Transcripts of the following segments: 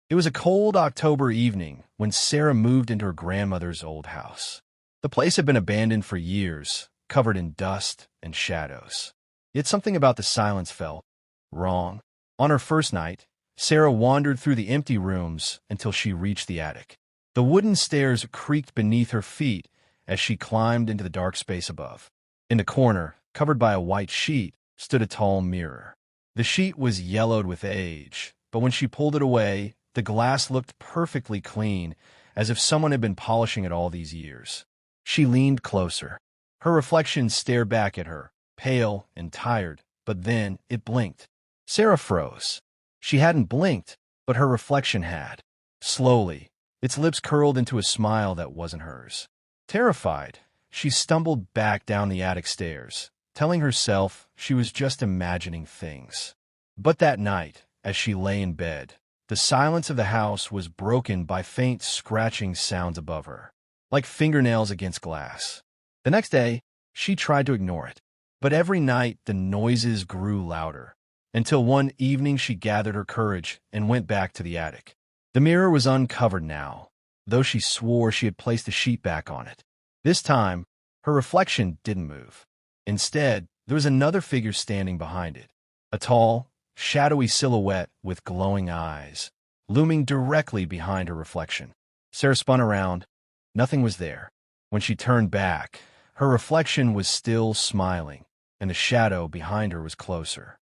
It was a cold October evening when Sarah moved into her grandmother's old house. The place had been abandoned for years, covered in dust and shadows. Yet something about the silence felt wrong. On her first night, Sarah wandered through the empty rooms until she reached the attic. The wooden stairs creaked beneath her feet as she climbed into the dark space above. In the corner, covered by a white sheet, stood a tall mirror. The sheet was yellowed with age, but when she pulled it away, the glass looked perfectly clean, as if someone had been polishing it all these years. She leaned closer. Her reflection stared back at her, pale and tired, but then it blinked. Sarah froze. She hadn't blinked, but her reflection had. Slowly, its lips curled into a smile that wasn't hers. Terrified, she stumbled back down the attic stairs, telling herself she was just imagining things. But that night, as she lay in bed, the silence of the house was broken by faint scratching sounds above her, like fingernails against glass. The next day, she tried to ignore it, but every night the noises grew louder, until one evening she gathered her courage and went back to the attic. The mirror was uncovered now, though she swore she had placed the sheet back on it. This time, her reflection didn't move. Instead, there was another figure standing behind it, a tall, shadowy silhouette with glowing eyes, looming directly behind her reflection. Sarah spun around. Nothing was there. When she turned back, her reflection was still smiling, and the shadow behind her was closer.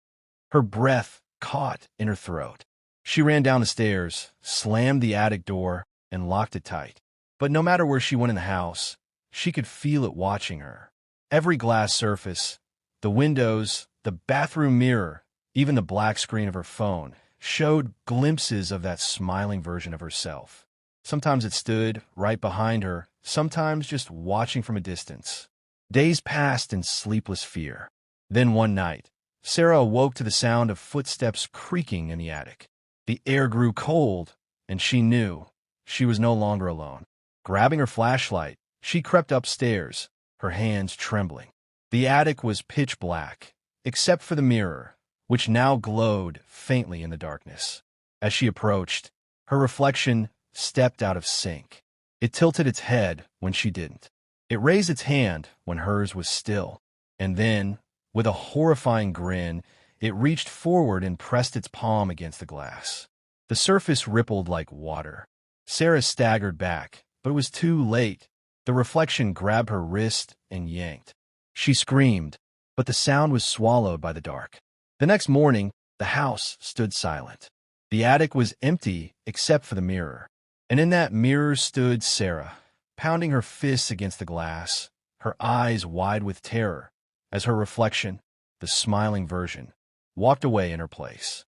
Her breath caught in her throat. She ran down the stairs, slammed the attic door, and locked it tight. But no matter where she went in the house, she could feel it watching her. Every glass surface, the windows, the bathroom mirror, even the black screen of her phone, showed glimpses of that smiling version of herself. Sometimes it stood right behind her, sometimes just watching from a distance. Days passed in sleepless fear. Then one night, Sarah awoke to the sound of footsteps creaking in the attic. The air grew cold, and she knew she was no longer alone. Grabbing her flashlight, she crept upstairs, her hands trembling. The attic was pitch black, except for the mirror, which now glowed faintly in the darkness. As she approached, her reflection stepped out of sync. It tilted its head when she didn't. It raised its hand when hers was still. And then, with a horrifying grin, it reached forward and pressed its palm against the glass. The surface rippled like water. Sarah staggered back, but it was too late. The reflection grabbed her wrist and yanked. She screamed, but the sound was swallowed by the dark. The next morning, the house stood silent. The attic was empty except for the mirror. And in that mirror stood Sarah, pounding her fists against the glass, her eyes wide with terror, as her reflection, the smiling version, walked away in her place.